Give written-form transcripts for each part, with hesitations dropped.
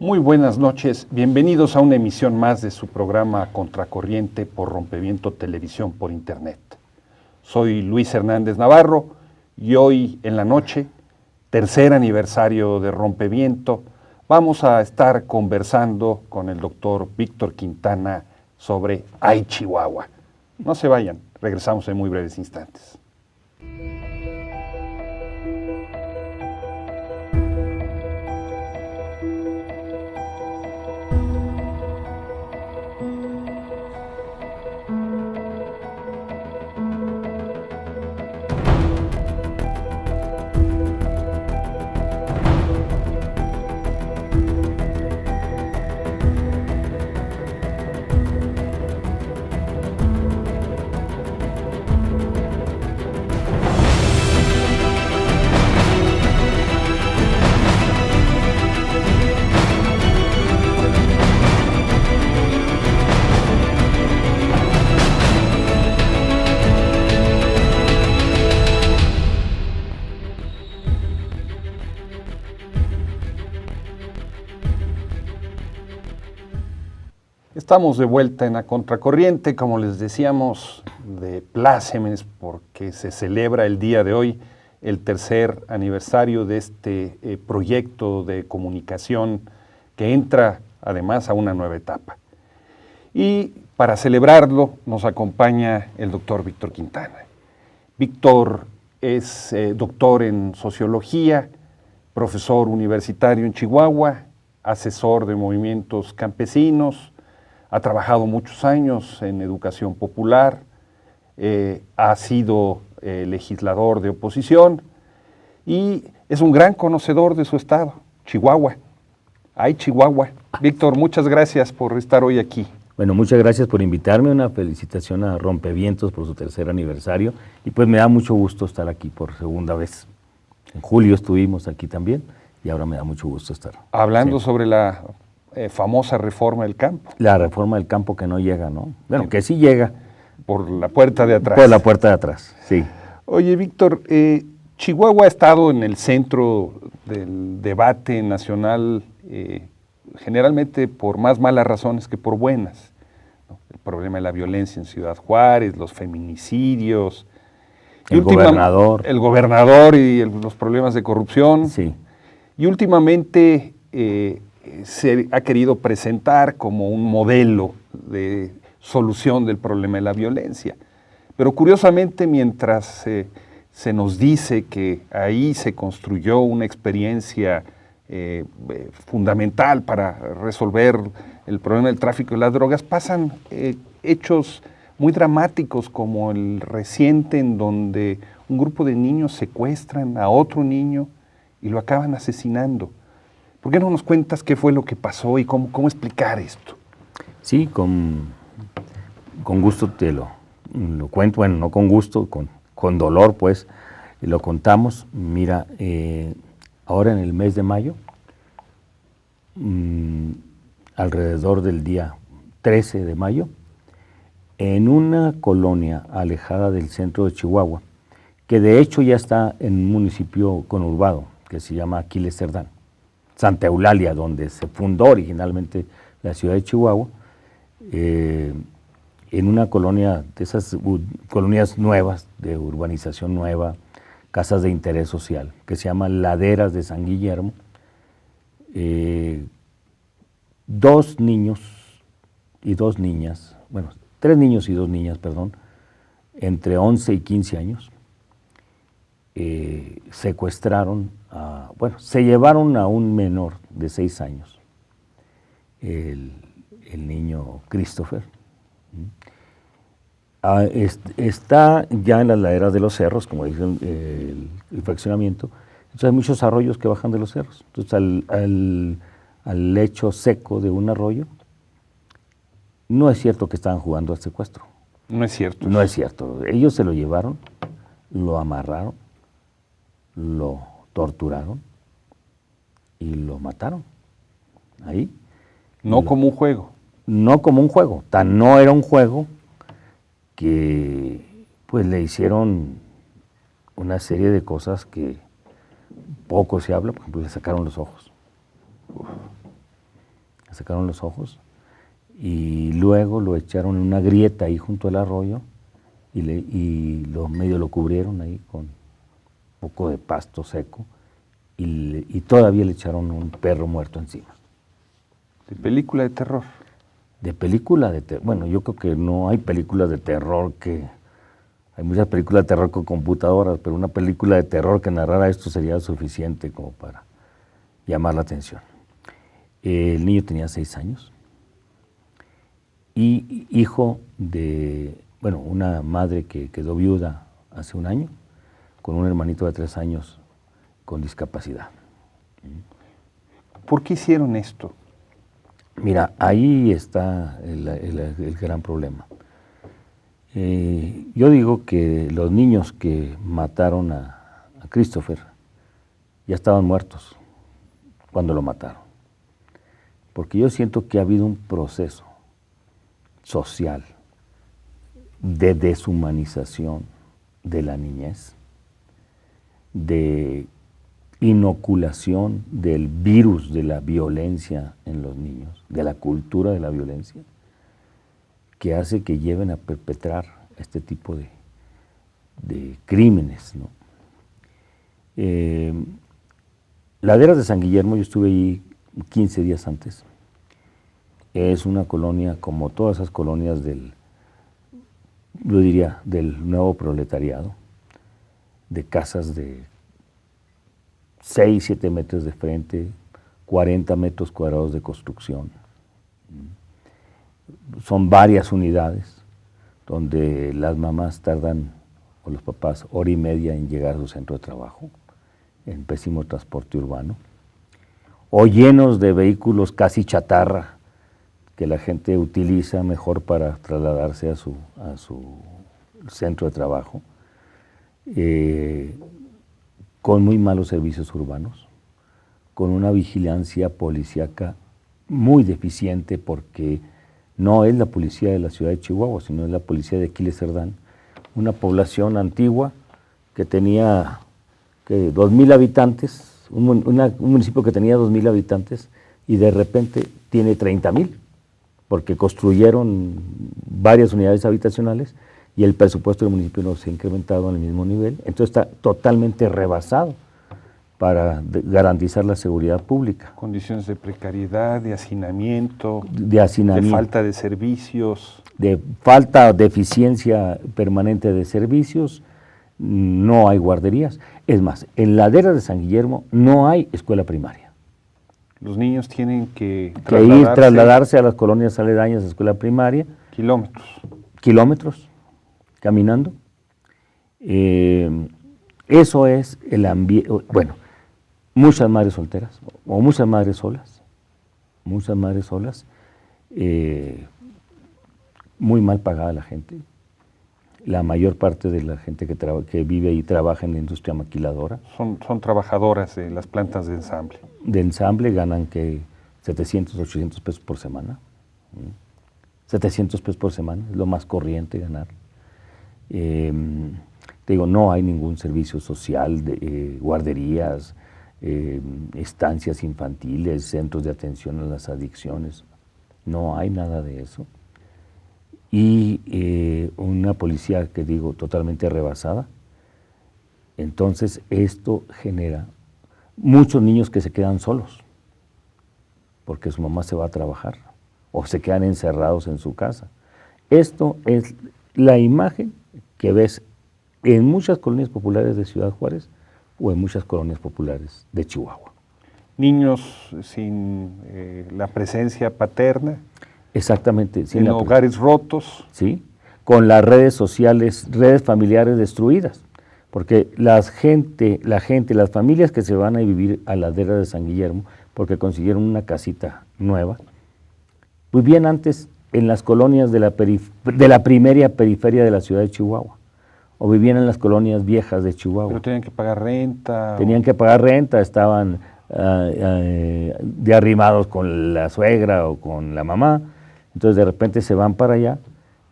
Muy buenas noches, bienvenidos a una emisión más de su programa Contracorriente por Rompeviento Televisión por Internet. Soy Luis Hernández Navarro y hoy en la noche, tercer aniversario de Rompeviento, vamos a estar conversando con el doctor Víctor Quintana sobre Ay Chihuahua. No se vayan, regresamos en muy breves instantes. Estamos de vuelta en la Contracorriente, como les decíamos, de plácemes, porque se celebra el día de hoy el tercer aniversario de este proyecto de comunicación que entra además a una nueva etapa. Y para celebrarlo nos acompaña el doctor Víctor Quintana. Víctor es doctor en sociología, profesor universitario en Chihuahua, asesor de movimientos campesinos. Ha trabajado muchos años en educación popular, ha sido legislador de oposición y es un gran conocedor de su estado, Chihuahua. Ay, Chihuahua. Víctor, muchas gracias por estar hoy aquí. Bueno, muchas gracias por invitarme, una felicitación a Rompevientos por su tercer aniversario y pues me da mucho gusto estar aquí por segunda vez. En julio estuvimos aquí también y ahora me da mucho gusto estar. Hablando sobre la famosa reforma del campo. La reforma del campo que no llega, ¿no? Bueno, que sí llega. Por la puerta de atrás. Por la puerta de atrás, sí. Oye, Víctor, Chihuahua ha estado en el centro del debate nacional, generalmente por más malas razones que por buenas, ¿no? El problema de la violencia en Ciudad Juárez, los feminicidios. El gobernador. El gobernador y los problemas de corrupción. Sí. Y últimamente se ha querido presentar como un modelo de solución del problema de la violencia. Pero curiosamente, mientras se nos dice que ahí se construyó una experiencia fundamental para resolver el problema del tráfico de las drogas, pasan hechos muy dramáticos como el reciente en donde un grupo de niños secuestran a otro niño y lo acaban asesinando. ¿Por qué no nos cuentas qué fue lo que pasó y cómo explicar esto? Sí, con gusto te lo cuento, bueno, no con gusto, con dolor, pues, lo contamos. Mira, ahora en el mes de mayo, alrededor del día 13 de mayo, en una colonia alejada del centro de Chihuahua, que de hecho ya está en un municipio conurbado, que se llama Aquiles Cerdán, Santa Eulalia, donde se fundó originalmente la ciudad de Chihuahua, en una colonia de esas colonias nuevas, de urbanización nueva, casas de interés social, que se llama Laderas de San Guillermo. 2 niños y 2 niñas, bueno, 3 niños y 2 niñas, perdón, entre 11 y 15 años, secuestraron, se llevaron a un menor de 6 años, el niño Christopher. Está ya en las laderas de los cerros, como dicen el fraccionamiento, entonces hay muchos arroyos que bajan de los cerros. Entonces al lecho seco de un arroyo, no es cierto que estaban jugando al secuestro. No es cierto. No es cierto. Ellos se lo llevaron, lo amarraron, lo torturaron y lo mataron. Ahí. No como un juego. No como un juego. No era un juego que pues le hicieron una serie de cosas que poco se habla. Por ejemplo, le sacaron los ojos. le sacaron los ojos y luego lo echaron en una grieta ahí junto al arroyo y lo medio lo cubrieron ahí con un poco de pasto seco y todavía le echaron un perro muerto encima. ¿De película de terror? De película de terror. Bueno, yo creo que no hay películas de terror que... Hay muchas películas de terror con computadoras, pero una película de terror que narrara esto sería suficiente como para llamar la atención. El niño tenía 6 años y hijo de, bueno, una madre que quedó viuda hace un año con un hermanito de 3 años con discapacidad. ¿Por qué hicieron esto? Mira, ahí está el gran problema. Yo digo que los niños que mataron a Christopher ya estaban muertos cuando lo mataron. Porque yo siento que ha habido un proceso social de deshumanización de la niñez, de inoculación del virus de la violencia en los niños, de la cultura de la violencia, que hace que lleven a perpetrar este tipo de crímenes, ¿no? Laderas de San Guillermo, yo estuve ahí 15 días antes. Es una colonia como todas esas colonias yo diría, del nuevo proletariado, de casas de 6, 7 metros de frente, 40 metros cuadrados de construcción. Son varias unidades donde las mamás tardan, o los papás, hora y media en llegar a su centro de trabajo, en pésimo transporte urbano, o llenos de vehículos casi chatarra que la gente utiliza mejor para trasladarse a su centro de trabajo, con muy malos servicios urbanos, con una vigilancia policíaca muy deficiente porque no es la policía de la ciudad de Chihuahua, sino es la policía de Aquiles Cerdán, una población antigua que tenía 2,000 habitantes, un municipio que tenía 2,000 habitantes y de repente tiene 30,000, porque construyeron varias unidades habitacionales y el presupuesto del municipio no se ha incrementado en el mismo nivel, entonces está totalmente rebasado para garantizar la seguridad pública. Condiciones de precariedad, de hacinamiento, de falta de servicios. De falta, deficiencia permanente de servicios, no hay guarderías. Es más, en Laderas de San Guillermo no hay escuela primaria. Los niños tienen que trasladarse a las colonias aledañas a escuela primaria. Kilómetros, caminando. Eso es el ambiente. Bueno, muchas madres solteras o muchas madres solas, muy mal pagada la gente. La mayor parte de la gente que vive ahí trabaja en la industria maquiladora. Son trabajadoras de las plantas de ensamble. De ensamble ganan que 700, 800 pesos por semana. 700 pesos por semana, es lo más corriente ganar. Te digo, no hay ningún servicio social, de guarderías, estancias infantiles, centros de atención a las adicciones. No hay nada de eso. Y una policía, que digo, totalmente rebasada. Entonces esto genera muchos niños que se quedan solos porque su mamá se va a trabajar o se quedan encerrados en su casa. Esto es la imagen que ves en muchas colonias populares de Ciudad Juárez o en muchas colonias populares de Chihuahua. Niños sin la presencia paterna. Exactamente. En hogares rotos. Sí, con las redes sociales, redes familiares destruidas. Porque las familias que se van a vivir a Laderas de San Guillermo, porque consiguieron una casita nueva, vivían antes en las colonias de la primera periferia de la ciudad de Chihuahua, o vivían en las colonias viejas de Chihuahua. Pero tenían que pagar renta. Tenían que pagar renta, estaban de arrimados con la suegra o con la mamá, entonces de repente se van para allá,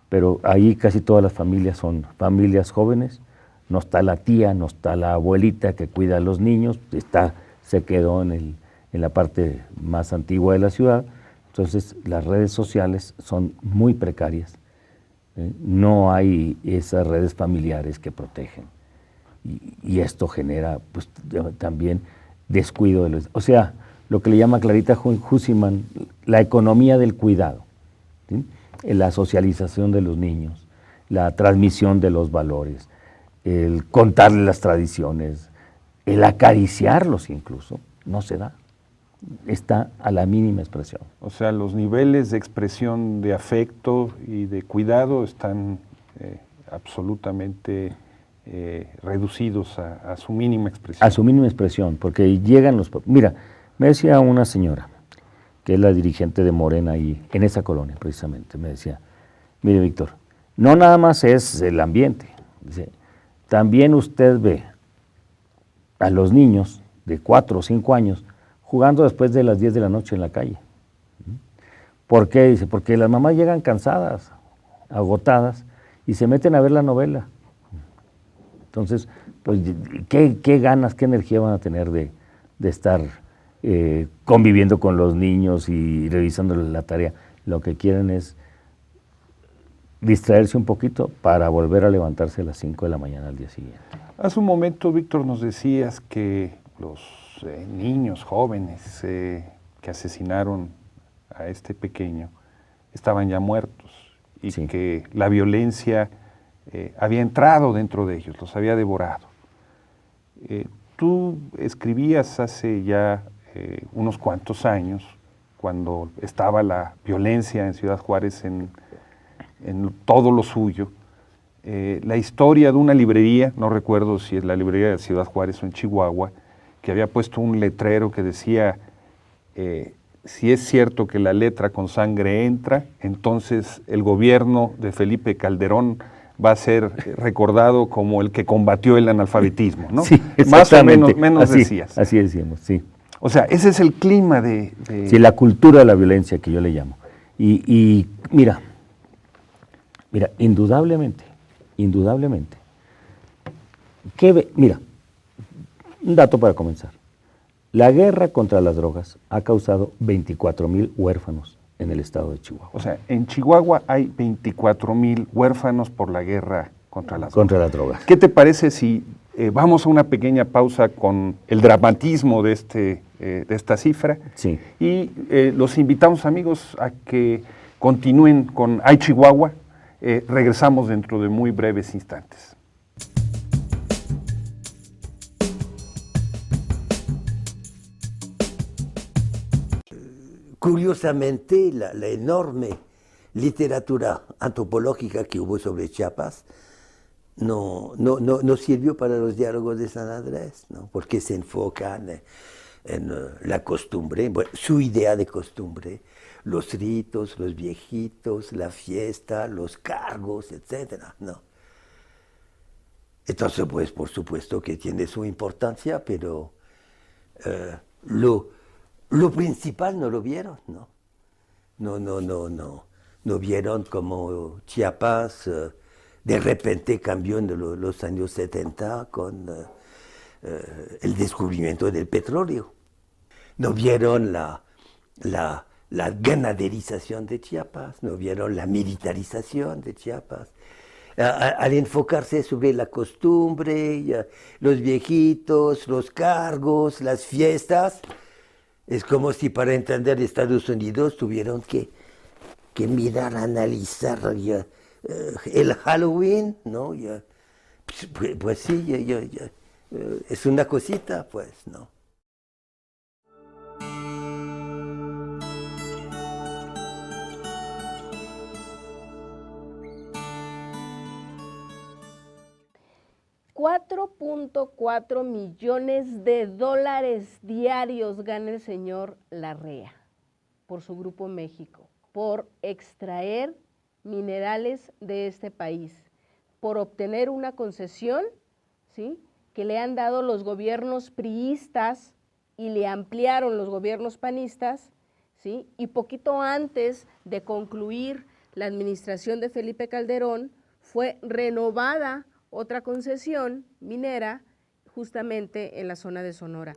pero ahí casi todas las familias son familias jóvenes, no está la tía, no está la abuelita que cuida a los niños, se quedó en la parte más antigua de la ciudad, Entonces, las redes sociales son muy precarias. No hay esas redes familiares que protegen. Y esto genera pues, también descuido de los... O sea, lo que le llama Clarita Hussman, la economía del cuidado, ¿sí? La socialización de los niños, la transmisión de los valores, el contarles las tradiciones, el acariciarlos incluso, no se da. Está a la mínima expresión. O sea, los niveles de expresión de afecto y de cuidado están absolutamente reducidos a su mínima expresión. A su mínima expresión, porque llegan los... Mira, me decía una señora, que es la dirigente de Morena ahí, en esa colonia precisamente, me decía, mire Víctor, no nada más es el ambiente, dice, también usted ve a los niños de 4 o 5 años jugando después de las 10 de la noche en la calle. ¿Por qué? Dice, porque las mamás llegan cansadas, agotadas, y se meten a ver la novela. Entonces, pues, ¿qué ganas, qué energía van a tener de estar conviviendo con los niños y revisándoles la tarea? Lo que quieren es distraerse un poquito para volver a levantarse a las 5 de la mañana al día siguiente. Hace un momento, Víctor, nos decías que los niños jóvenes que asesinaron a este pequeño estaban ya muertos y Sí. que la violencia había entrado dentro de ellos, los había devorado. Tú escribías hace ya unos cuantos años, cuando estaba la violencia en Ciudad Juárez en todo lo suyo, la historia de una librería, no recuerdo si es la librería de Ciudad Juárez o en Chihuahua, que había puesto un letrero que decía, si es cierto que la letra con sangre entra, entonces el gobierno de Felipe Calderón va a ser recordado como el que combatió el analfabetismo, ¿no? Sí, más o menos así, decías. Así decíamos, sí. O sea, ese es el clima de... Sí, la cultura de la violencia que yo le llamo. Y mira, indudablemente, mira, un dato para comenzar. La guerra contra las drogas ha causado 24,000 huérfanos en el estado de Chihuahua. O sea, en Chihuahua hay 24,000 huérfanos por la guerra contra las drogas. ¿Qué te parece si vamos a una pequeña pausa con el dramatismo de esta cifra? Sí. Y los invitamos, amigos, a que continúen con Ay Chihuahua. Regresamos dentro de muy breves instantes. Curiosamente, la enorme literatura antropológica que hubo sobre Chiapas no sirvió para los diálogos de San Andrés, ¿no? Porque se enfocan en la costumbre, bueno, su idea de costumbre, los ritos, los viejitos, la fiesta, los cargos, etcétera, ¿no? Entonces, pues, por supuesto que tiene su importancia, pero lo principal no lo vieron, ¿no? No vieron como Chiapas de repente cambió en los años 70 con el descubrimiento del petróleo. No vieron la ganaderización de Chiapas, no vieron la militarización de Chiapas. Al enfocarse sobre la costumbre, los viejitos, los cargos, las fiestas, es como si para entender Estados Unidos tuvieron que mirar, analizar el Halloween, ¿no? Pues sí, es una cosita, pues, ¿no? $4.4 millones diarios gana el señor Larrea por su Grupo México, por extraer minerales de este país, por obtener una concesión, ¿sí?, que le han dado los gobiernos priistas y le ampliaron los gobiernos panistas, ¿sí?, y poquito antes de concluir la administración de Felipe Calderón fue renovada otra concesión minera justamente en la zona de Sonora.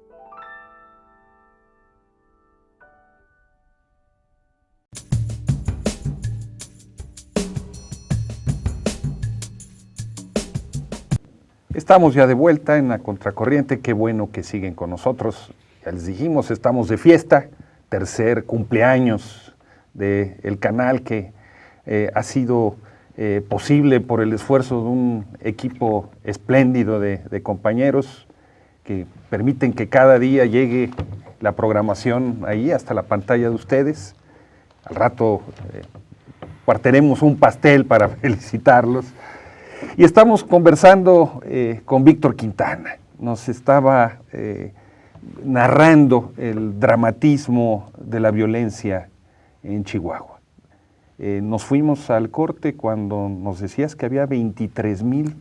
Estamos ya de vuelta en la Contracorriente, qué bueno que siguen con nosotros. Ya les dijimos, estamos de fiesta, tercer cumpleaños del canal que ha sido posible por el esfuerzo de un equipo espléndido de compañeros que permiten que cada día llegue la programación ahí hasta la pantalla de ustedes. Al rato partiremos un pastel para felicitarlos. Y estamos conversando con Víctor Quintana. Nos estaba narrando el dramatismo de la violencia en Chihuahua. Nos fuimos al corte cuando nos decías que había 24,000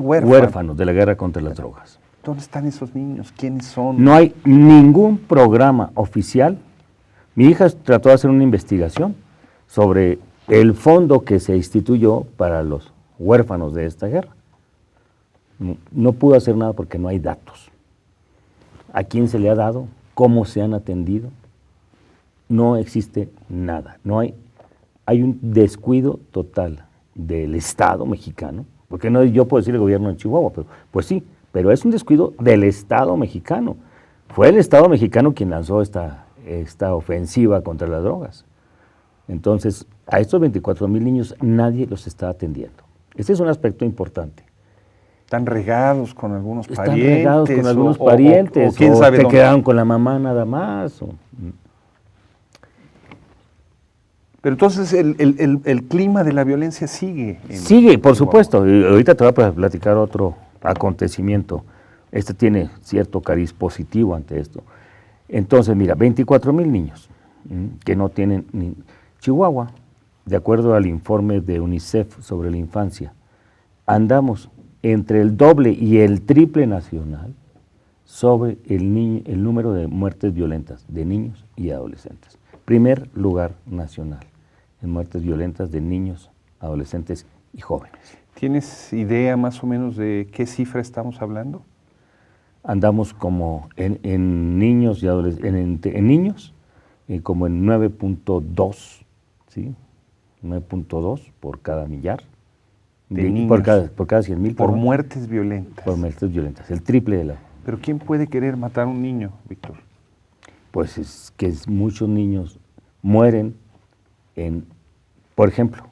huérfanos de la guerra contra las drogas. ¿Dónde están esos niños? ¿Quiénes son? No hay ningún programa oficial. Mi hija trató de hacer una investigación sobre el fondo que se instituyó para los huérfanos de esta guerra. No pudo hacer nada porque no hay datos. ¿A quién se le ha dado? ¿Cómo se han atendido? No existe nada. Hay un descuido total del Estado mexicano, porque no yo puedo decir el gobierno de Chihuahua, pero pues sí, pero es un descuido del Estado mexicano. Fue el Estado mexicano quien lanzó esta ofensiva contra las drogas. Entonces, a estos 24,000 niños nadie los está atendiendo. Ese es un aspecto importante. Están regados con algunos parientes. Están regados con algunos parientes, o quién sabe te dónde. quedaron con la mamá nada más. Pero entonces el clima de la violencia sigue. Sigue, por supuesto. Y ahorita te voy a platicar otro acontecimiento. Este tiene cierto cariz positivo ante esto. Entonces, mira, 24,000 niños que no tienen ni... Chihuahua, de acuerdo al informe de UNICEF sobre la infancia, andamos entre el doble y el triple nacional sobre el número de muertes violentas de niños y adolescentes. Primer lugar nacional en muertes violentas de niños, adolescentes y jóvenes. ¿Tienes idea más o menos de qué cifra estamos hablando? Andamos como en niños y adolescentes, en niños, como en 9.2, ¿sí? 9.2 por cada millar. De niños. Por cada 100,000. Por muertes violentas. Por muertes violentas, el triple de la... ¿Pero quién puede querer matar a un niño, Víctor? Pues es que muchos niños mueren por ejemplo,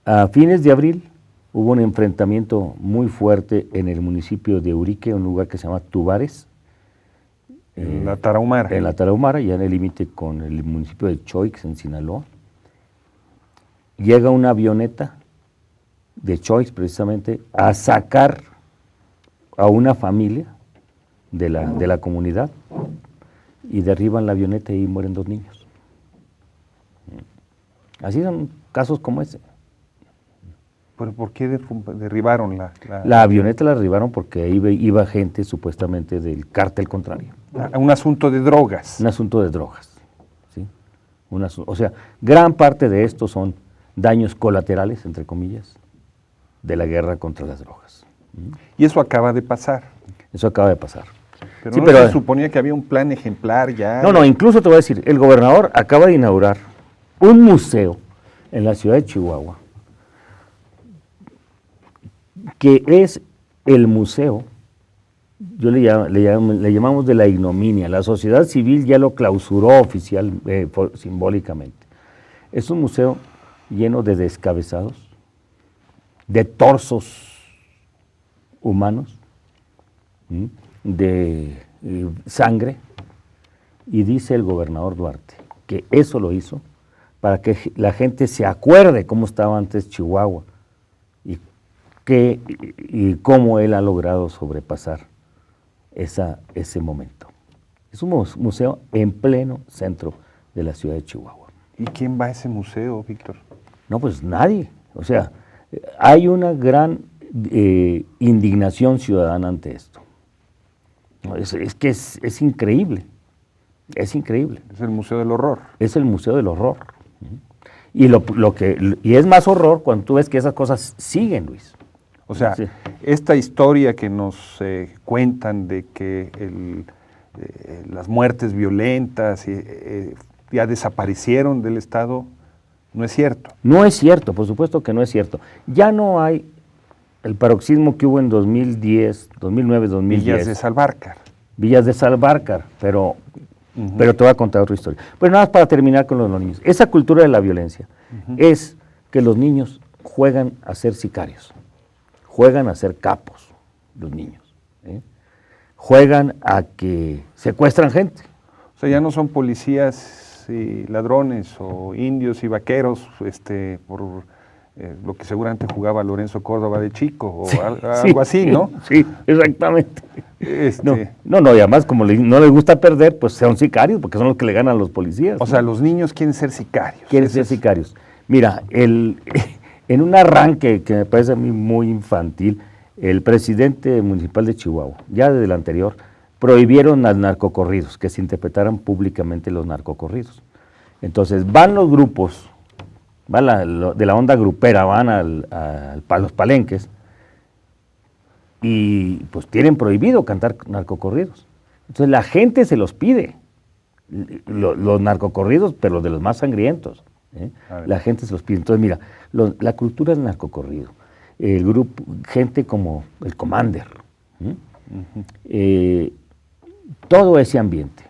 a fines de abril hubo un enfrentamiento muy fuerte en el municipio de Urique, un lugar que se llama Tubares. En la Tarahumara. En la Tarahumara, ya en el límite con el municipio de Choix, en Sinaloa. Llega una avioneta de Choix, precisamente, a sacar a una familia de la comunidad y derriban la avioneta y mueren 2 niños. Así son casos como ese. ¿Pero por qué derribaron La avioneta la derribaron porque ahí iba gente supuestamente del cártel contrario. Un asunto de drogas. Un asunto de drogas. ¿Sí? O sea, gran parte de esto son daños colaterales, entre comillas, de la guerra contra las drogas. Y eso acaba de pasar. Eso acaba de pasar. Pero sí, no pero se suponía que había un plan ejemplar ya. No, incluso te voy a decir, el gobernador acaba de inaugurar un museo en la ciudad de Chihuahua, que es el museo, le llamamos de la ignominia. La sociedad civil ya lo clausuró simbólicamente. Es un museo lleno de descabezados, de torsos humanos, de sangre, y dice el gobernador Duarte que eso lo hizo para que la gente se acuerde cómo estaba antes Chihuahua y cómo él ha logrado sobrepasar ese momento. Es un museo en pleno centro de la ciudad de Chihuahua. ¿Y quién va a ese museo, Víctor? No, pues nadie. O sea, hay una gran indignación ciudadana ante esto. Es que es increíble. Es increíble. Es el Museo del Horror. Es el Museo del Horror. Y y es más horror cuando tú ves que esas cosas siguen, Luis. O sea, Sí. Esta historia que nos cuentan de que las muertes violentas ya desaparecieron del Estado, no es cierto. No es cierto, por supuesto que no es cierto. Ya no hay el paroxismo que hubo en 2010, 2009, 2010. Villas de Salvarcar. Villas de Salvarcar, pero te voy a contar otra historia. Pues nada más para terminar con los niños. Esa cultura de la violencia es que los niños juegan a ser sicarios, juegan a ser capos, los niños. Juegan a que secuestran gente. O sea, ya no son policías y ladrones o indios y vaqueros, por lo que seguramente jugaba Lorenzo Córdoba de chico, o algo así, ¿no? Sí, exactamente. No, y además como no les gusta perder, pues son sicarios, porque son los que le ganan a los policías. O sea, los niños quieren ser sicarios. Quieren ser sicarios. Mira, en un arranque que me parece a mí muy infantil, el presidente municipal de Chihuahua, ya desde el anterior, prohibieron los narcocorridos, que se interpretaran públicamente los narcocorridos. Entonces van los grupos, de la onda grupera, van a los palenques y pues tienen prohibido cantar narcocorridos. Entonces la gente se los pide, los narcocorridos, pero de los más sangrientos. La gente se los pide. Entonces mira, la cultura del narcocorrido, el grupo, gente como el Commander, todo ese ambiente,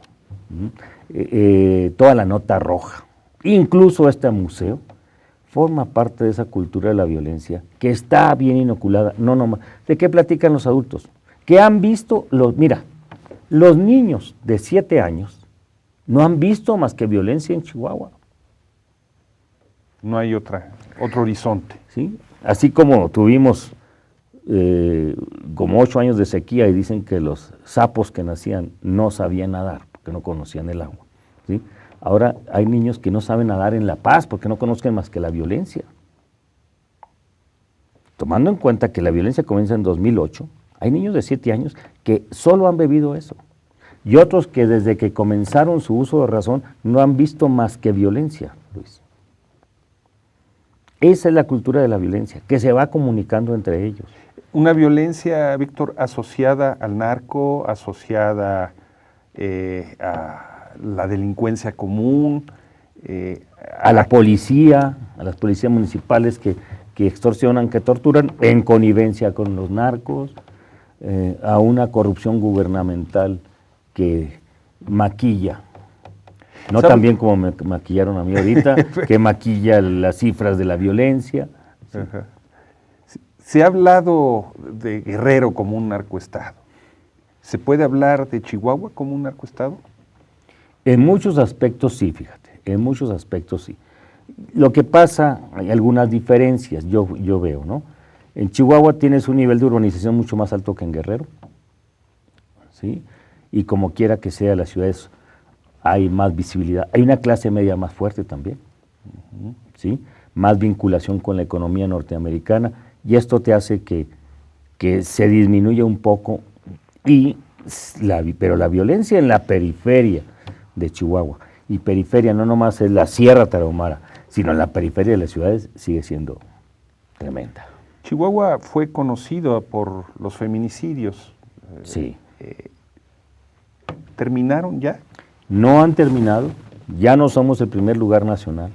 toda la nota roja, incluso este museo, forma parte de esa cultura de la violencia que está bien inoculada. ¿De qué platican los adultos? ¿Qué han visto? Mira, los niños de 7 años no han visto más que violencia en Chihuahua. No hay otro horizonte. ¿Sí? Así como tuvimos como 8 años de sequía y dicen que los sapos que nacían no sabían nadar porque no conocían el agua. ¿Sí? Ahora hay niños que no saben nadar en La Paz porque no conozcan más que la violencia. Tomando en cuenta que la violencia comienza en 2008, hay niños de 7 años que solo han bebido eso. Y otros que desde que comenzaron su uso de razón no han visto más que violencia, Luis. Esa es la cultura de la violencia, que se va comunicando entre ellos. Una violencia, Víctor, asociada al narco, asociada a la delincuencia común. A la policía, a las policías municipales que extorsionan, que torturan, en connivencia con los narcos, a una corrupción gubernamental que maquilla. No tan bien como me maquillaron a mí ahorita, que maquilla las cifras de la violencia. Sí. Se ha hablado de Guerrero como un narcoestado. ¿Se puede hablar de Chihuahua como un narcoestado? En muchos aspectos sí, fíjate, en muchos aspectos sí. Lo que pasa, hay algunas diferencias, yo veo, ¿no? En Chihuahua tienes un nivel de urbanización mucho más alto que en Guerrero, ¿sí? Y como quiera que sea las ciudades, hay más visibilidad, hay una clase media más fuerte también, ¿sí? Más vinculación con la economía norteamericana, y esto te hace que se disminuya un poco, pero la violencia en la periferia de Chihuahua, y periferia no nomás es la Sierra Tarahumara, sino en la periferia de las ciudades sigue siendo tremenda. Chihuahua fue conocido por los feminicidios. Sí. ¿Terminaron ya? No han terminado, ya no somos el primer lugar nacional,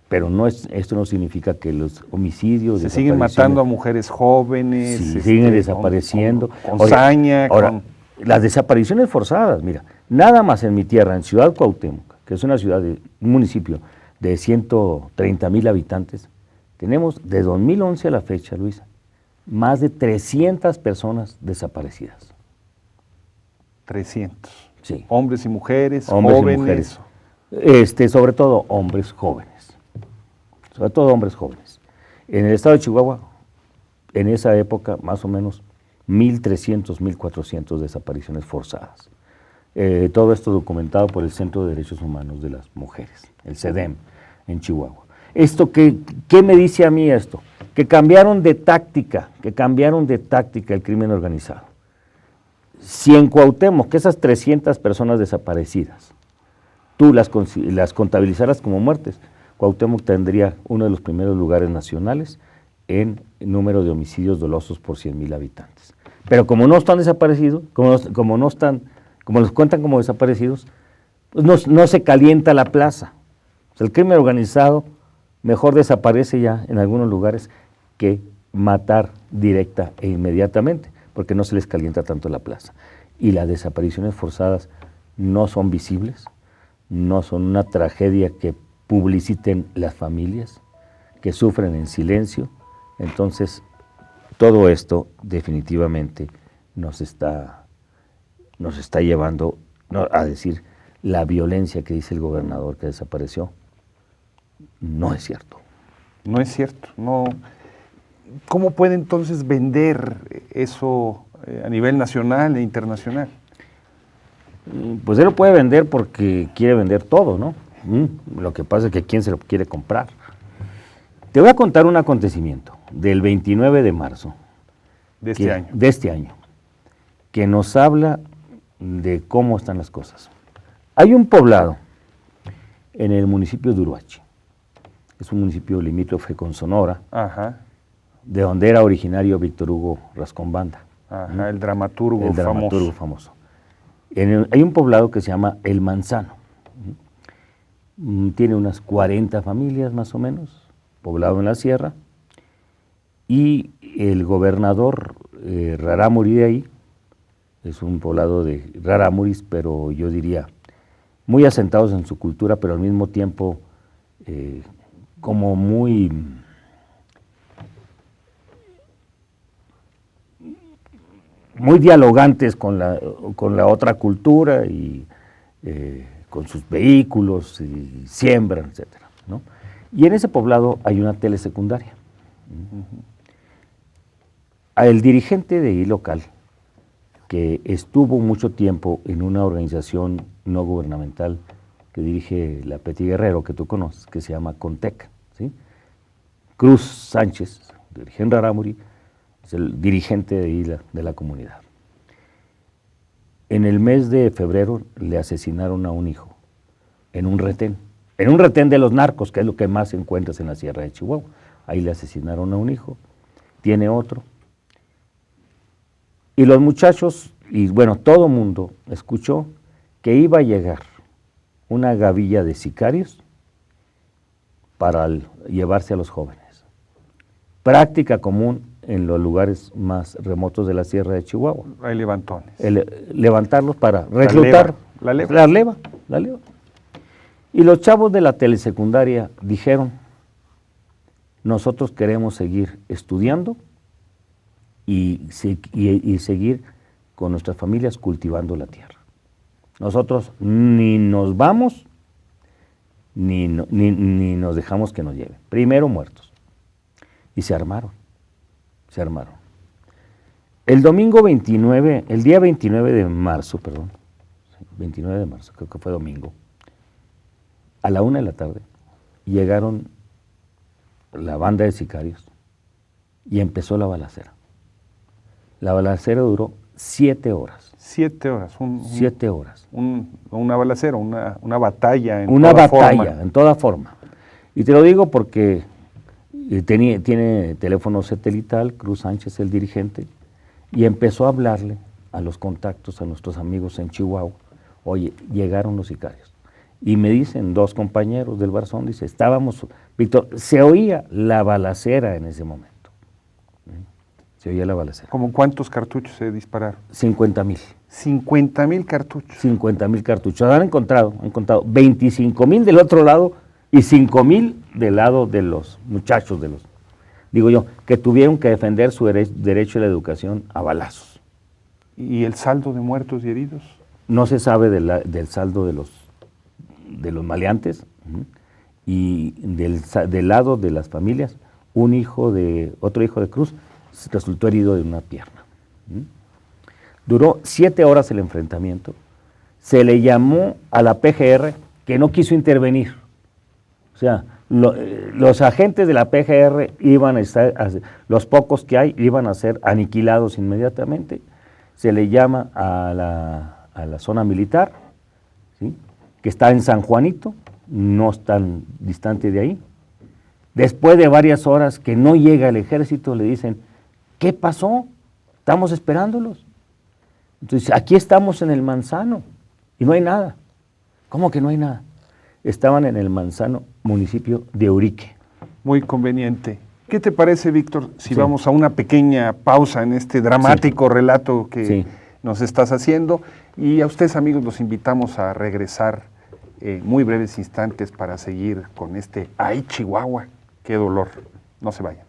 pero esto no significa que los homicidios... Se siguen matando a mujeres jóvenes. Sí, siguen desapareciendo. Con saña. Ahora, las desapariciones forzadas, mira, nada más en mi tierra, en Ciudad Cuauhtémoc, que es un municipio de 130,000 habitantes, tenemos de 2011 a la fecha, Luisa, más de 300 personas desaparecidas. 300. Sí. Hombres y mujeres, hombres jóvenes. Y mujeres. Sobre todo hombres jóvenes. Sobre todo hombres jóvenes. En el estado de Chihuahua, en esa época, más o menos 1,300, 1,400 desapariciones forzadas. Todo esto documentado por el Centro de Derechos Humanos de las Mujeres, el CEDEM, en Chihuahua. ¿Qué me dice a mí esto? Que cambiaron de táctica el crimen organizado. Si en Cuauhtémoc, que esas 300 personas desaparecidas, tú las contabilizaras como muertes, Cuauhtémoc tendría uno de los primeros lugares nacionales en número de homicidios dolosos por 100,000 habitantes. Pero como no están desaparecidos, como los cuentan como desaparecidos, pues no se calienta la plaza. O sea, el crimen organizado mejor desaparece ya en algunos lugares que matar directa e inmediatamente, porque no se les calienta tanto la plaza. Y las desapariciones forzadas no son visibles, no son una tragedia que publiciten las familias, que sufren en silencio. Entonces, todo esto definitivamente nos está llevando a decir la violencia que dice el gobernador que desapareció. No es cierto. No es cierto. No. ¿Cómo puede entonces vender eso a nivel nacional e internacional? Pues él lo puede vender porque quiere vender todo, ¿no? Lo que pasa es que quién se lo quiere comprar. Te voy a contar un acontecimiento del 29 de marzo. De este año. De este año, que nos habla de cómo están las cosas. Hay un poblado en el municipio de Uruachi. Es un municipio limítrofe con Sonora, Ajá. de donde era originario Víctor Hugo Rascón-Banda. Ajá, el dramaturgo famoso. Hay un poblado que se llama El Manzano. Tiene unas 40 familias más o menos, poblado en la sierra, y el gobernador Rarámuri de ahí, es un poblado de rarámuris, pero yo diría muy asentados en su cultura, pero al mismo tiempo como muy dialogantes con la otra cultura y con sus vehículos y siembran, etcétera, ¿no? Y en ese poblado hay una telesecundaria. El dirigente de ahí local, que estuvo mucho tiempo en una organización no gubernamental que dirige la Peti Guerrero, que tú conoces, que se llama Contec, ¿sí? Cruz Sánchez, de origen rarámuri, es el dirigente de ahí de la comunidad. En el mes de febrero le asesinaron a un hijo en un retén de los narcos, que es lo que más encuentras en la sierra de Chihuahua. Ahí le asesinaron a un hijo, tiene otro. Y los muchachos, y bueno, todo mundo escuchó que iba a llegar una gavilla de sicarios para llevarse a los jóvenes. Práctica común en los lugares más remotos de la sierra de Chihuahua. Hay levantones. Levantarlos para reclutar. La leva. Y los chavos de la telesecundaria dijeron, nosotros queremos seguir estudiando y seguir con nuestras familias cultivando la tierra. Nosotros ni nos vamos, ni nos dejamos que nos lleven. Primero muertos. Y se armaron. El día 29 de marzo, 29 de marzo, creo que fue domingo, a la 1 de la tarde, llegaron la banda de sicarios y empezó la balacera. La balacera duró 7 horas. 7 horas. 7 horas. Una balacera, una batalla en toda forma. Y te lo digo porque tiene teléfono satelital, Cruz Sánchez, el dirigente, y empezó a hablarle a los contactos, a nuestros amigos en Chihuahua. Oye, llegaron los sicarios. Y me dicen 2 compañeros del Barzón, dice, Víctor, se oía la balacera en ese momento. Se oía la balacera. ¿Cómo cuántos cartuchos se dispararon? 50,000. 50,000 cartuchos. 50,000 cartuchos. Han contado 25,000 del otro lado y 5,000 del lado de los muchachos, digo yo, que tuvieron que defender su derecho a la educación a balazos. ¿Y el saldo de muertos y heridos? No se sabe del saldo de los maleantes, y del lado de las familias, otro hijo de Cruz resultó herido de una pierna. Duró 7 horas el enfrentamiento. Se le llamó a la PGR, que no quiso intervenir. O sea, los agentes de la PGR iban a estar, los pocos que hay, iban a ser aniquilados inmediatamente. Se le llama a la zona militar, ¿sí?, que está en San Juanito, no es tan distante de ahí. Después de varias horas que no llega el ejército, le dicen, ¿qué pasó? Estamos esperándolos. Entonces, aquí estamos en el Manzano y no hay nada. ¿Cómo que no hay nada? Estaban en el Manzano, municipio de Eurique. Muy conveniente. ¿Qué te parece, Víctor, si vamos a una pequeña pausa en este dramático relato que nos estás haciendo? Y a ustedes, amigos, los invitamos a regresar en muy breves instantes para seguir con este ¡ay, Chihuahua! ¡Qué dolor! No se vayan.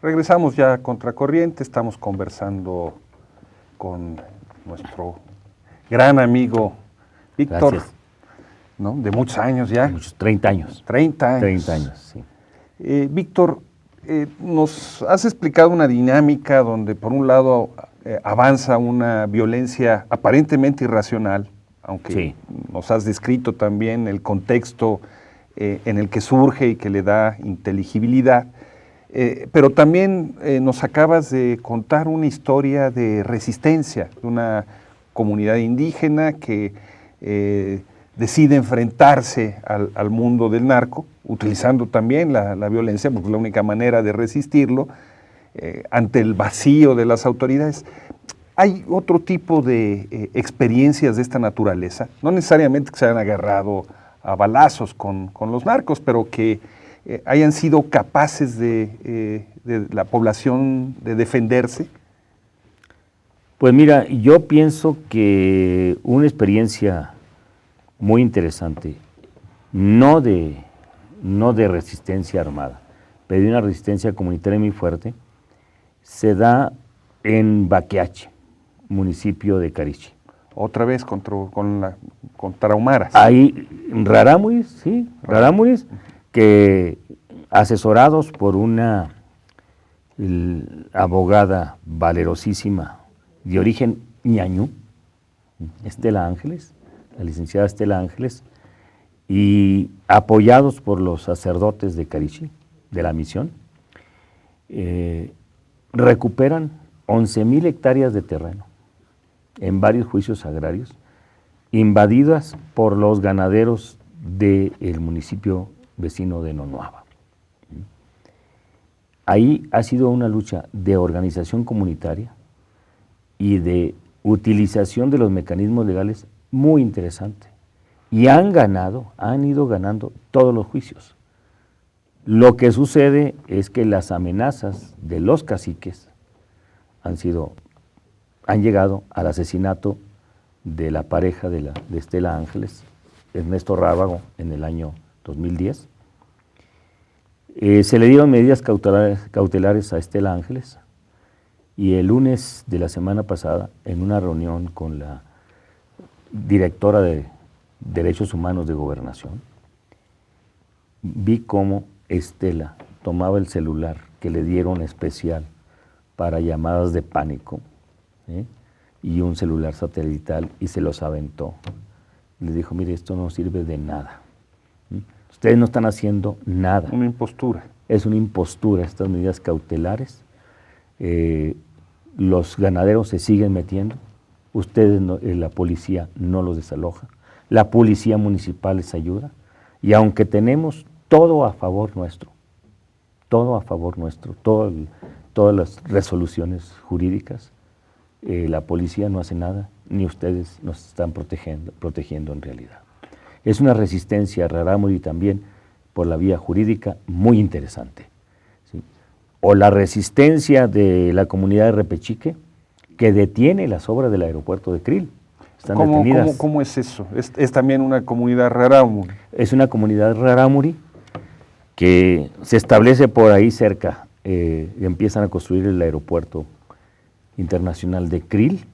Regresamos ya a Contracorriente, estamos conversando con nuestro gran amigo Víctor, ¿no? De muchos años ya. Muchos, 30 años. 30 años. 30 años, sí. Víctor, nos has explicado una dinámica donde por un lado avanza una violencia aparentemente irracional, aunque nos has descrito también el contexto en el que surge y que le da inteligibilidad. Pero también nos acabas de contar una historia de resistencia de una comunidad indígena que decide enfrentarse al mundo del narco, utilizando también la violencia, porque es la única manera de resistirlo, ante el vacío de las autoridades. ¿Hay otro tipo de experiencias de esta naturaleza? No necesariamente que se hayan agarrado a balazos con los narcos, pero que hayan sido capaces de la población de defenderse. Pues mira, yo pienso que una experiencia muy interesante, no de resistencia armada, pero de una resistencia comunitaria muy fuerte, se da en Baquiache, municipio de Cariche. Otra vez contra Humaras. Hay rarámuris, sí, rarámuris, que asesorados por una abogada valerosísima de origen ñañú, Estela Ángeles, la licenciada Estela Ángeles, y apoyados por los sacerdotes de Cariche, de la misión, recuperan 11,000 hectáreas de terreno en varios juicios agrarios, invadidas por los ganaderos del municipio vecino de Nonuava. Ahí ha sido una lucha de organización comunitaria y de utilización de los mecanismos legales muy interesante. Y han ido ganando todos los juicios. Lo que sucede es que las amenazas de los caciques han llegado al asesinato de la pareja de Estela Ángeles, Ernesto Rábago, en el año 2010. Se le dieron medidas cautelares a Estela Ángeles, y el lunes de la semana pasada, en una reunión con la directora de Derechos Humanos de Gobernación, vi cómo Estela tomaba el celular que le dieron especial para llamadas de pánico, y un celular satelital, y se los aventó. Le dijo: mire, esto no sirve de nada. Ustedes no están haciendo nada. Una impostura. Es una impostura, estas medidas cautelares. Los ganaderos se siguen metiendo. Ustedes, la policía no los desaloja. La policía municipal les ayuda. Y aunque tenemos todo a favor nuestro, todas las resoluciones jurídicas, la policía no hace nada, ni ustedes nos están protegiendo en realidad. Es una resistencia rarámuri también por la vía jurídica muy interesante, ¿sí? O la resistencia de la comunidad de Repechique, que detiene las obras del aeropuerto de Krill. Están detenidas. ¿Cómo es eso? ¿Es también una comunidad rarámuri? Es una comunidad rarámuri que se establece por ahí cerca, y empiezan a construir el aeropuerto internacional de Krill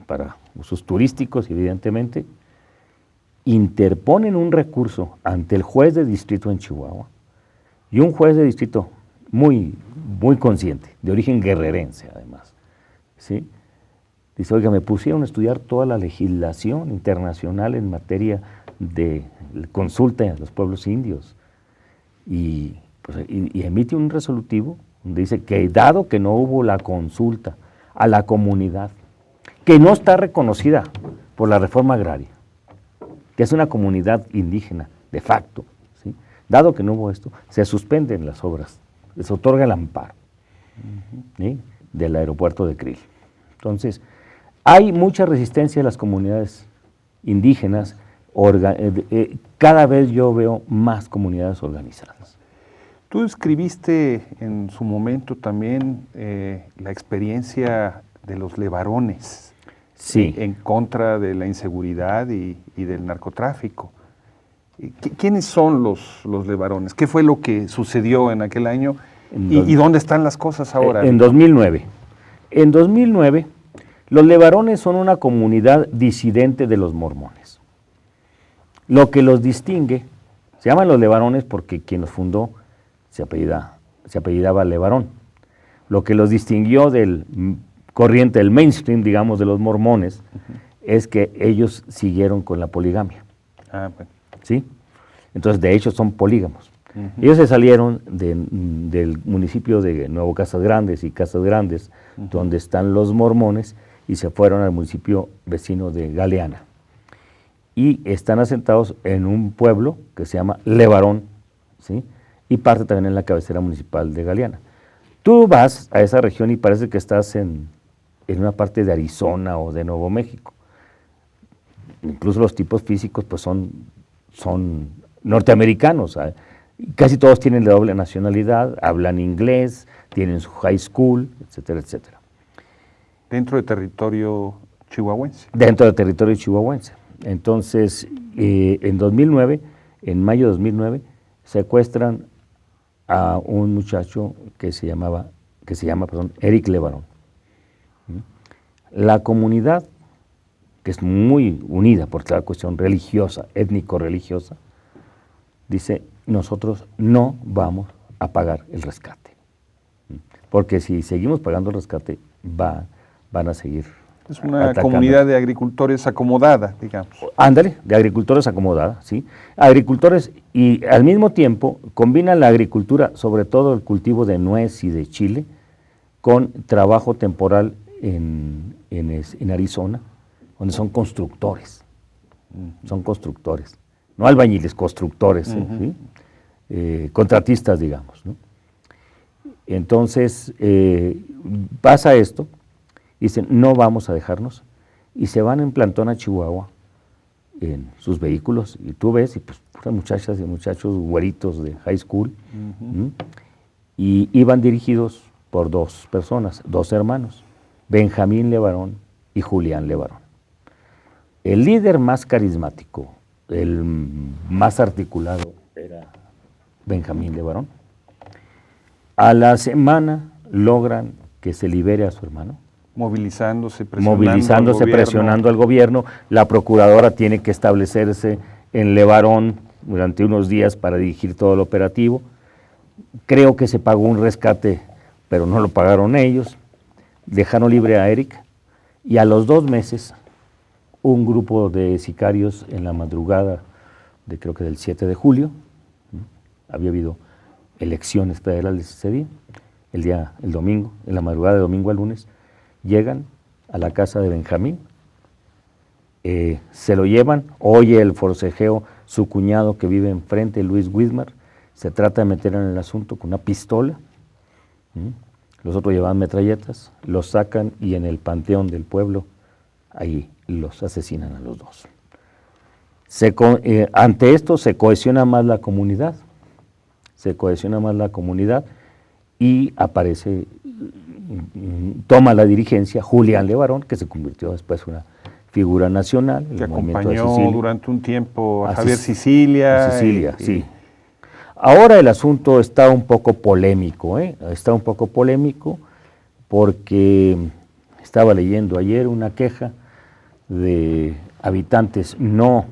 para usos turísticos, evidentemente. Interponen un recurso ante el juez de distrito en Chihuahua, y un juez de distrito muy consciente, de origen guerrerense además, ¿sí? Dice: oiga, me pusieron a estudiar toda la legislación internacional en materia de consulta a los pueblos indios, y emite un resolutivo donde dice que, dado que no hubo la consulta a la comunidad, que no está reconocida por la reforma agraria, que es una comunidad indígena de facto, ¿sí? Dado que no hubo esto, se suspenden las obras, les otorga el amparo, ¿sí?, del aeropuerto de Krill. Entonces, hay mucha resistencia de las comunidades indígenas, cada vez yo veo más comunidades organizadas. Tú escribiste en su momento también la experiencia de los levarones, sí, en contra de la inseguridad y del narcotráfico. ¿Quiénes son los levarones? ¿Qué fue lo que sucedió en aquel año? ¿Y dónde están las cosas ahora? En 2009. En 2009, los levarones son una comunidad disidente de los mormones. Lo que los distingue, se llaman los levarones porque quien los fundó se apellidaba Levarón. Lo que los distinguió del corriente, del mainstream, digamos, de los mormones, es que ellos siguieron con la poligamia. Ah, bueno. ¿Sí? Entonces, de hecho, son polígamos. Ellos se salieron del municipio de Nuevo Casas Grandes y Casas Grandes, donde están los mormones, y se fueron al municipio vecino de Galeana. Y están asentados en un pueblo que se llama Levarón, ¿sí?, y parte también en la cabecera municipal de Galeana. Tú vas a esa región y parece que estás en una parte de Arizona o de Nuevo México. Incluso los tipos físicos pues son norteamericanos. Casi todos tienen la doble nacionalidad, hablan inglés, tienen su high school, etcétera, etcétera. ¿Dentro del territorio chihuahuense? Dentro del territorio chihuahuense. Entonces, en mayo de 2009, secuestran a un muchacho que se llama, Eric Levarón. La comunidad, que es muy unida por la cuestión religiosa, étnico-religiosa, dice, nosotros no vamos a pagar el rescate. Porque si seguimos pagando el rescate, van a seguir Es una atacando. comunidad de agricultores acomodada, digamos. Ándale, de agricultores acomodada, ¿sí? Agricultores, y al mismo tiempo combinan la agricultura, sobre todo el cultivo de nuez y de chile, con trabajo temporal en Arizona, donde son constructores. Son constructores. No albañiles, constructores, ¿sí? Contratistas, digamos, ¿no? Entonces, pasa esto, dicen, no vamos a dejarnos, y se van en plantón a Chihuahua en sus vehículos, y tú ves, y pues puras muchachas y muchachos güeritos de high school, y iban dirigidos por dos personas, dos hermanos, Benjamín Levarón y Julián Levarón. El líder más carismático, el más articulado, era Benjamín Levarón. A la semana logran que se libere a su hermano. Movilizándose, presionando al gobierno. La procuradora tiene que establecerse en Levarón durante unos días para dirigir todo el operativo. Creo que se pagó un rescate, pero no lo pagaron ellos. Dejaron libre a Eric, y a los 2 meses un grupo de sicarios en la madrugada de, creo que del 7 de julio, había habido elecciones federales ese día, el domingo, en la madrugada de domingo a lunes, llegan a la casa de Benjamín, se lo llevan, oye el forcejeo su cuñado que vive enfrente, Luis Wismar, se trata de meter en el asunto con una pistola, los otros llevaban metralletas, los sacan y en el panteón del pueblo, ahí los asesinan a los dos. Ante esto se cohesiona más la comunidad, y aparece, toma la dirigencia Julián Levarón, que se convirtió después en una figura nacional. Que acompañó durante un tiempo a Javier Sicilia. Sí. Ahora el asunto está un poco polémico, porque estaba leyendo ayer una queja de habitantes no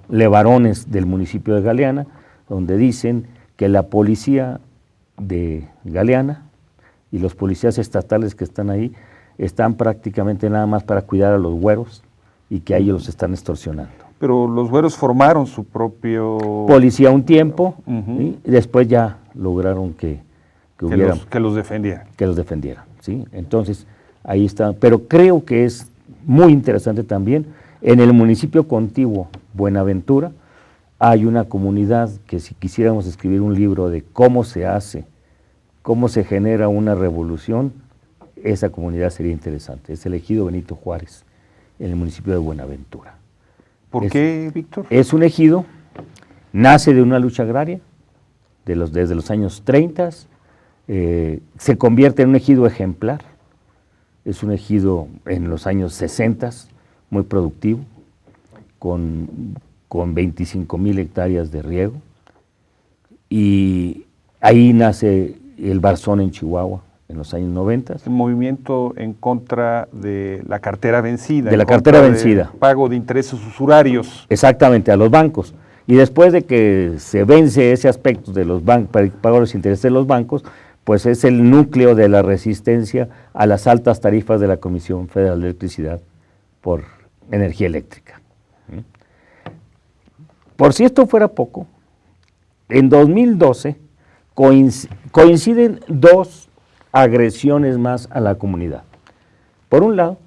levarones del municipio de Galeana, donde dicen que la policía de Galeana y los policías estatales que están ahí están prácticamente nada más para cuidar a los güeros y que a ellos los están extorsionando. Pero los güeros formaron su propio... policía un tiempo, ¿sí? Y después ya lograron que los defendieran. Que los defendieran, ¿sí? Entonces, ahí está. Pero creo que es muy interesante también, en el municipio contiguo Buenaventura, hay una comunidad que si quisiéramos escribir un libro de cómo se hace, cómo se genera una revolución, esa comunidad sería interesante. Es el ejido Benito Juárez, en el municipio de Buenaventura. ¿Por qué, Víctor? Es un ejido, nace de una lucha agraria, desde los años 30, se convierte en un ejido ejemplar, es un ejido en los años 60, muy productivo, con 25,000 hectáreas de riego, y ahí nace el Barzón en Chihuahua en los años 90. Un movimiento en contra de la cartera vencida. De la cartera vencida. Pago de intereses usurarios. Exactamente, a los bancos. Y después de que se vence ese aspecto de los bancos, para el pago de los intereses de los bancos, pues es el núcleo de la resistencia a las altas tarifas de la Comisión Federal de Electricidad por energía eléctrica. Por si esto fuera poco, en 2012 coinciden 2 agresiones más a la comunidad. Por un lado,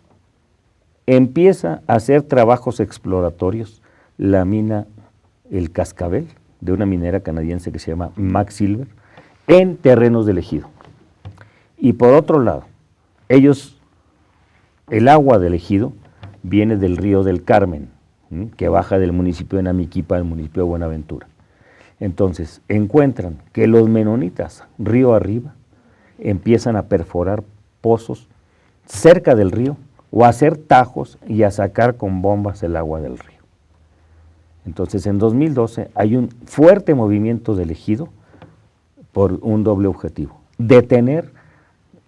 empieza a hacer trabajos exploratorios la mina El Cascabel, de una minera canadiense que se llama Max Silver, en terrenos del ejido. Y por otro lado, el agua del ejido viene del río del Carmen, que baja del municipio de Namiquipa al municipio de Buenaventura. Entonces, encuentran que los menonitas, río arriba, empiezan a perforar pozos cerca del río o a hacer tajos y a sacar con bombas el agua del río. Entonces, en 2012 hay un fuerte movimiento del ejido por un doble objetivo: detener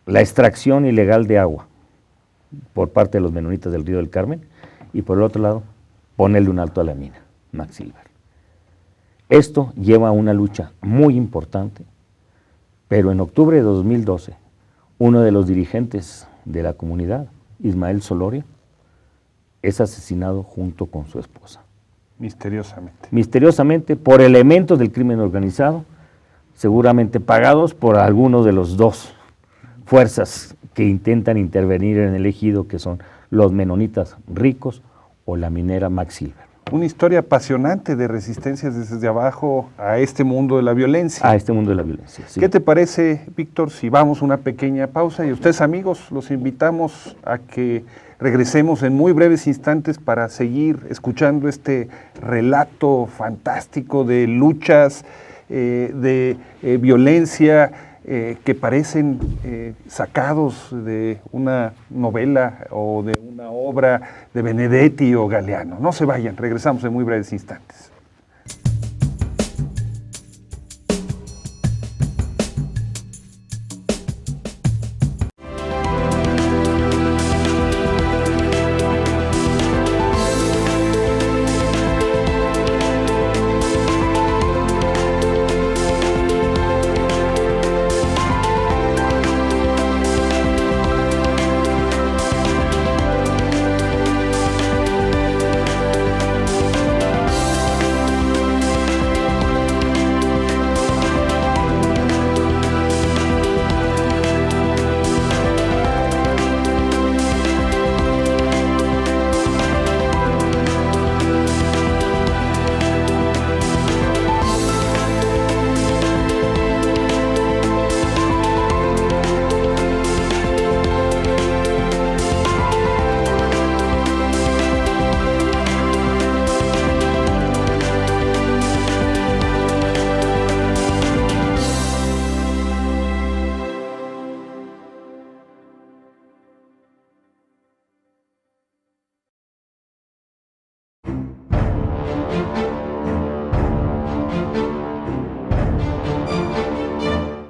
la extracción ilegal de agua por parte de los menonitas del Río del Carmen, y por el otro lado, ponerle un alto a la mina, Max Silver. Esto lleva a una lucha muy importante, pero en octubre de 2012, uno de los dirigentes de la comunidad, Ismael Solorio, es asesinado junto con su esposa. Misteriosamente. Misteriosamente por elementos del crimen organizado, seguramente pagados por algunos de los dos fuerzas que intentan intervenir en el ejido, que son los menonitas ricos o la minera Max Silver. Una historia apasionante de resistencias desde abajo a este mundo de la violencia. A este mundo de la violencia, sí. ¿Qué te parece, Víctor, si vamos a una pequeña pausa? Y ustedes, amigos, los invitamos a que regresemos en muy breves instantes para seguir escuchando este relato fantástico de luchas, de violencia, que parecen sacados de una novela o de una obra de Benedetti o Galeano. No se vayan, regresamos en muy breves instantes.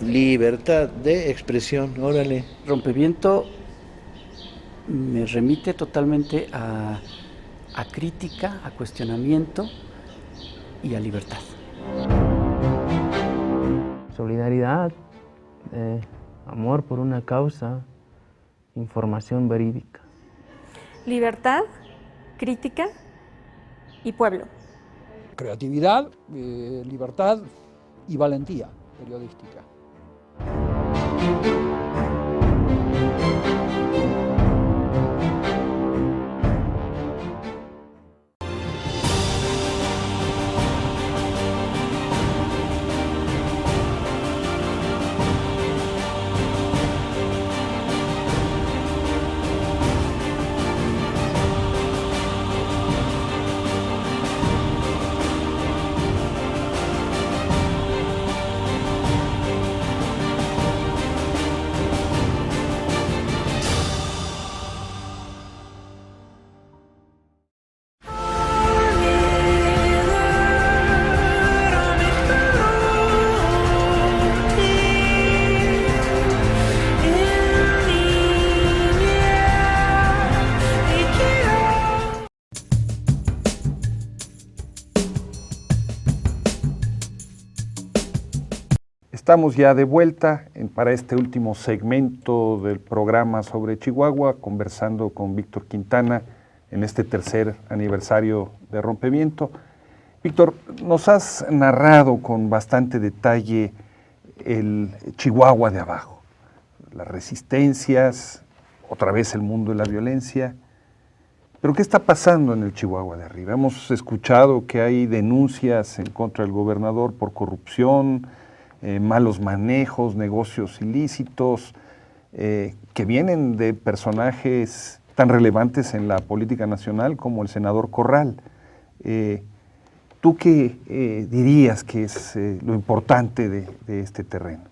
Libertad de expresión, órale. Rompeviento me remite totalmente a crítica, a cuestionamiento y a libertad. Solidaridad, amor por una causa, información verídica. Libertad, crítica y pueblo. Creatividad, libertad y valentía periodística. Estamos ya de vuelta para este último segmento del programa sobre Chihuahua, conversando con Víctor Quintana en este tercer aniversario de Rompeviento. Víctor, nos has narrado con bastante detalle el Chihuahua de abajo, las resistencias, otra vez el mundo de la violencia. Pero ¿qué está pasando en el Chihuahua de arriba? Hemos escuchado que hay denuncias en contra del gobernador por corrupción, malos manejos, negocios ilícitos, que vienen de personajes tan relevantes en la política nacional como el senador Corral. ¿Tú qué dirías que es lo importante de este terreno?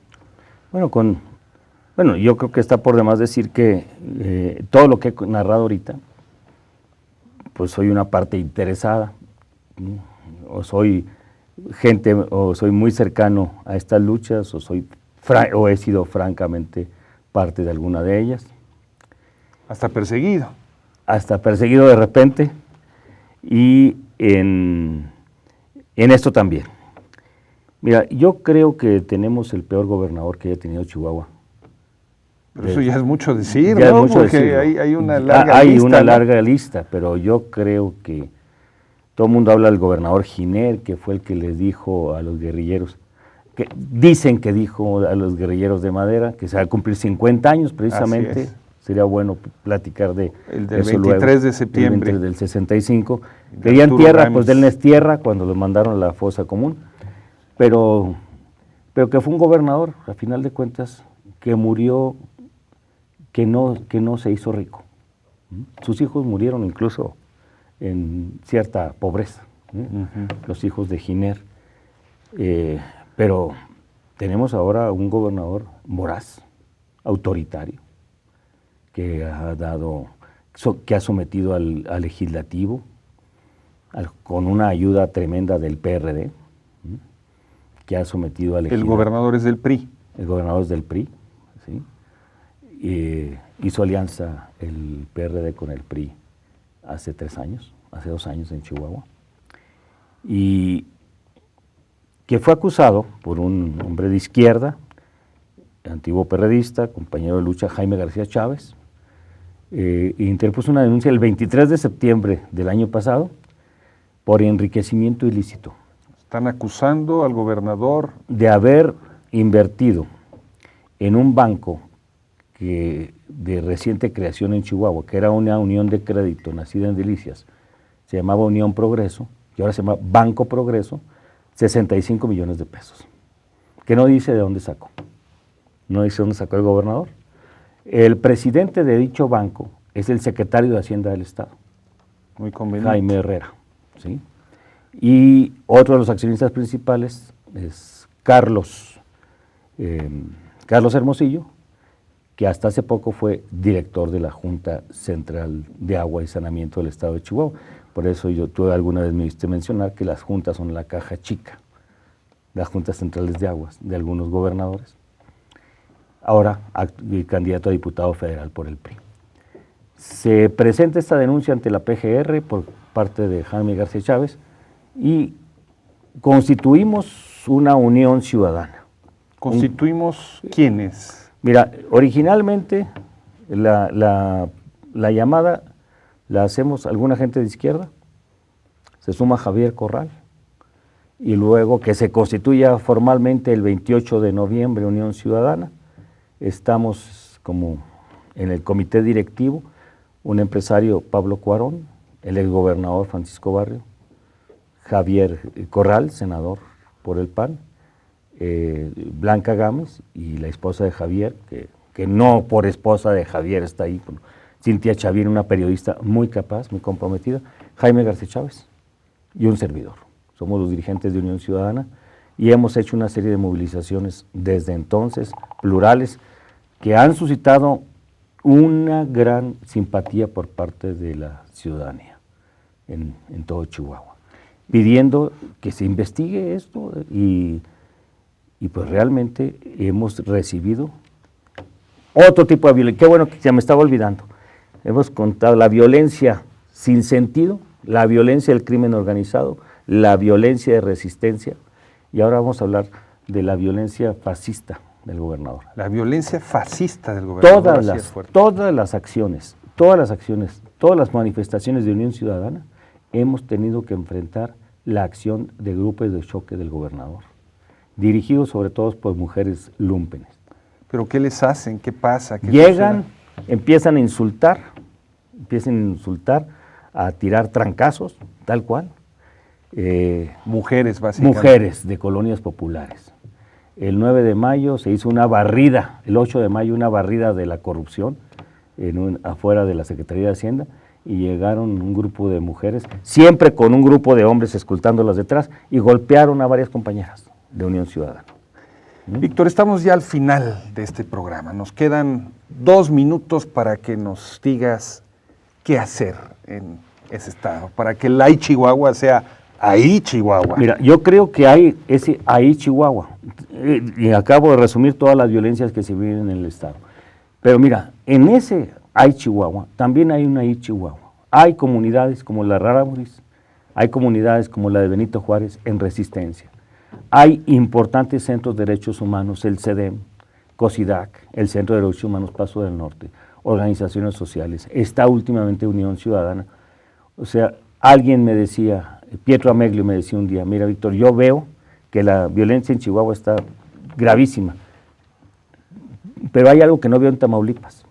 Bueno, yo creo que está por demás decir que todo lo que he narrado ahorita, pues soy una parte interesada, ¿no? O soy gente, o soy muy cercano a estas luchas, o he sido francamente parte de alguna de ellas. Hasta perseguido. Hasta perseguido de repente, y en esto también. Mira, yo creo que tenemos el peor gobernador que haya tenido Chihuahua. Pero eso ya es mucho decir, Ya ¿no? es mucho Porque decirlo. hay una larga Hay lista. una ¿no? larga lista, pero yo creo que todo el mundo habla del gobernador Giner, que fue el que les dijo a los guerrilleros, que dicen que dijo a los guerrilleros de Madera, que se va a cumplir 50 años precisamente. Así es. Sería bueno platicar de El del eso 23 luego, de septiembre. El del 65. De Querían Arturo tierra, Ramis. pues denles tierra cuando los mandaron a la fosa común. Pero que fue un gobernador, a final de cuentas, que murió, que no se hizo rico. Sus hijos murieron incluso en cierta pobreza, los hijos de Giner. Pero tenemos ahora un gobernador voraz, autoritario, que ha sometido al legislativo con una ayuda tremenda del PRD, que ha sometido al legislativo. El gobernador es del PRI. El gobernador es del PRI, ¿sí? Hizo alianza el PRD con el PRI hace 2 años en Chihuahua, y que fue acusado por un hombre de izquierda, antiguo perredista, compañero de lucha, Jaime García Chávez, interpuso una denuncia el 23 de septiembre del año pasado por enriquecimiento ilícito. Están acusando al gobernador De haber invertido en un banco de reciente creación en Chihuahua, que era una unión de crédito nacida en Delicias, se llamaba Unión Progreso, y ahora se llama Banco Progreso, 65 millones de pesos, que no dice de dónde sacó. No dice dónde sacó el gobernador. El presidente de dicho banco es el secretario de Hacienda del Estado, muy conveniente. Jaime Herrera, ¿sí? Y otro de los accionistas principales es Carlos Hermosillo, que hasta hace poco fue director de la Junta Central de Agua y Saneamiento del Estado de Chihuahua. Por eso tú alguna vez me viste mencionar que las juntas son la caja chica, las juntas centrales de aguas de algunos gobernadores. Ahora candidato a diputado federal por el PRI. Se presenta esta denuncia ante la PGR por parte de Jaime García Chávez y constituimos una unión ciudadana. ¿Constituimos quiénes? Mira, originalmente la llamada la hacemos alguna gente de izquierda, se suma Javier Corral, y luego que se constituya formalmente el 28 de noviembre Unión Ciudadana. Estamos como en el comité directivo un empresario, Pablo Cuarón, el exgobernador Francisco Barrio, Javier Corral, senador por el PAN, Blanca Gámez y la esposa de Javier, que no por esposa de Javier está ahí, Cintia Xavier, una periodista muy capaz, muy comprometida, Jaime García Chávez y un servidor. Somos los dirigentes de Unión Ciudadana y hemos hecho una serie de movilizaciones desde entonces, plurales, que han suscitado una gran simpatía por parte de la ciudadanía en todo Chihuahua, pidiendo que se investigue esto y pues realmente hemos recibido otro tipo de violencia. Qué bueno que se me estaba olvidando. Hemos contado la violencia sin sentido, la violencia del crimen organizado, la violencia de resistencia, y ahora vamos a hablar de la violencia fascista del gobernador. La violencia fascista del gobernador. Todas las acciones, todas las manifestaciones de Unión Ciudadana, hemos tenido que enfrentar la acción de grupos de choque del gobernador, dirigidos sobre todo por mujeres lúmpenes. ¿Pero qué les hacen? ¿Qué pasa? ¿Qué Llegan, empiezan a insultar, a tirar trancazos, tal cual. Mujeres, básicamente. Mujeres de colonias populares. El 9 de mayo se hizo una barrida, el 8 de mayo una barrida de la corrupción afuera de la Secretaría de Hacienda, y llegaron un grupo de mujeres, siempre con un grupo de hombres escoltándolas detrás, y golpearon a varias compañeras de Unión Ciudadana. Víctor, estamos ya al final de este programa. Nos quedan 2 minutos para que nos digas qué hacer en ese estado, para que el Chihuahua sea Ahí, Chihuahua. Mira, yo creo que hay ese ahí, Chihuahua. Y acabo de resumir todas las violencias que se viven en el Estado. Pero mira, en ese ahí, Chihuahua, también hay un ahí, Chihuahua. Hay comunidades como la Rarámuris, hay comunidades como la de Benito Juárez en resistencia. Hay importantes centros de derechos humanos, el CEDEM, COSIDAC, el Centro de Derechos Humanos Paso del Norte, organizaciones sociales. Está últimamente Unión Ciudadana. O sea, alguien me decía, Pietro Ameglio me decía un día, mira, Víctor, yo veo que la violencia en Chihuahua está gravísima, pero hay algo que no veo en Tamaulipas,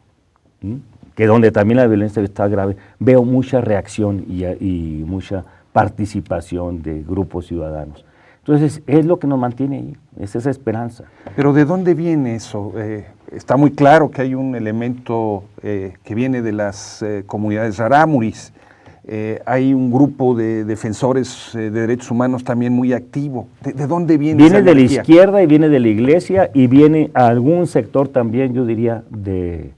que donde también la violencia está grave. Veo mucha reacción y mucha participación de grupos ciudadanos. Entonces, es lo que nos mantiene ahí, es esa esperanza. Pero ¿de dónde viene eso? Está muy claro que hay un elemento que viene de las comunidades rarámuris. Hay un grupo de defensores de derechos humanos también muy activo. ¿De dónde viene esa Viene de la energía? izquierda y viene de la iglesia y viene a algún sector también, yo diría, de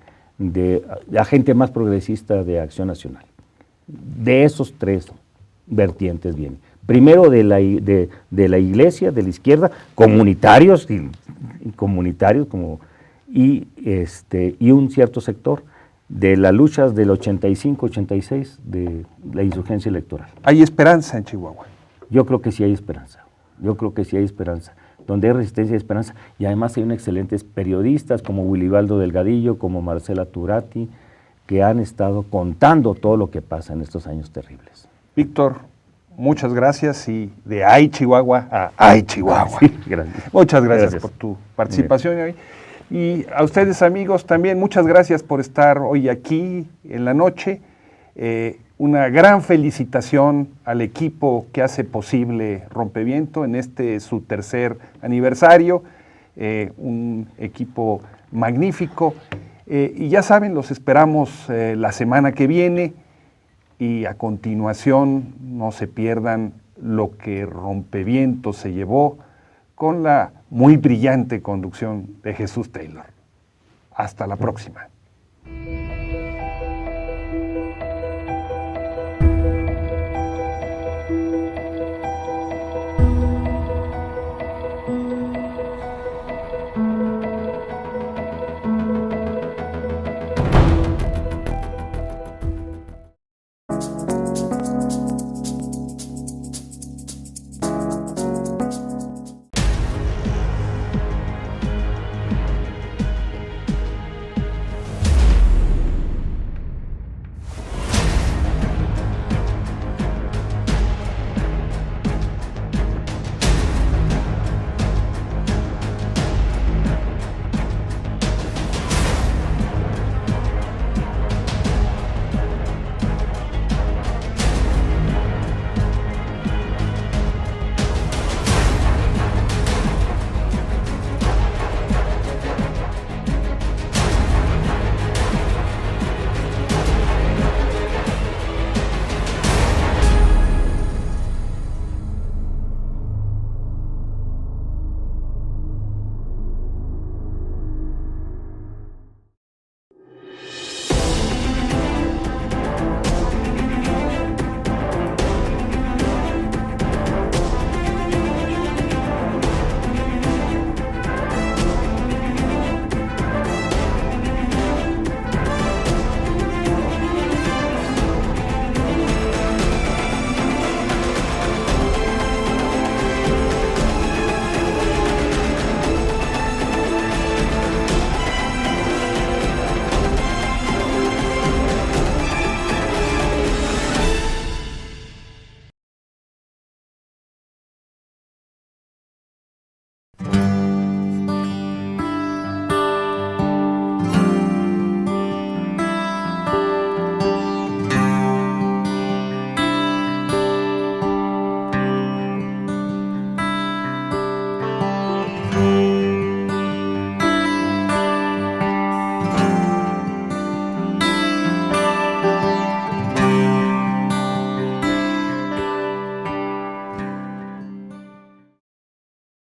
la gente más progresista de Acción Nacional. De esos tres vertientes viene. Primero de la iglesia, de la izquierda, comunitarios y un cierto sector de las luchas del 85-86 de la insurgencia electoral. ¿Hay esperanza en Chihuahua? Yo creo que sí hay esperanza, Donde hay resistencia y esperanza, y además hay unos excelentes periodistas como Wilibaldo Delgadillo, como Marcela Turati, que han estado contando todo lo que pasa en estos años terribles. Víctor, muchas gracias y de Ay Chihuahua a Ay Chihuahua. Sí, gracias. Muchas gracias por tu participación hoy. Y a ustedes, amigos, también muchas gracias por estar hoy aquí en la noche. Una gran felicitación al equipo que hace posible Rompeviento en su tercer aniversario. Un equipo magnífico. Y ya saben, los esperamos la semana que viene. Y a continuación, no se pierdan lo que Rompeviento se llevó con la muy brillante conducción de Jesús Taylor. Hasta la próxima.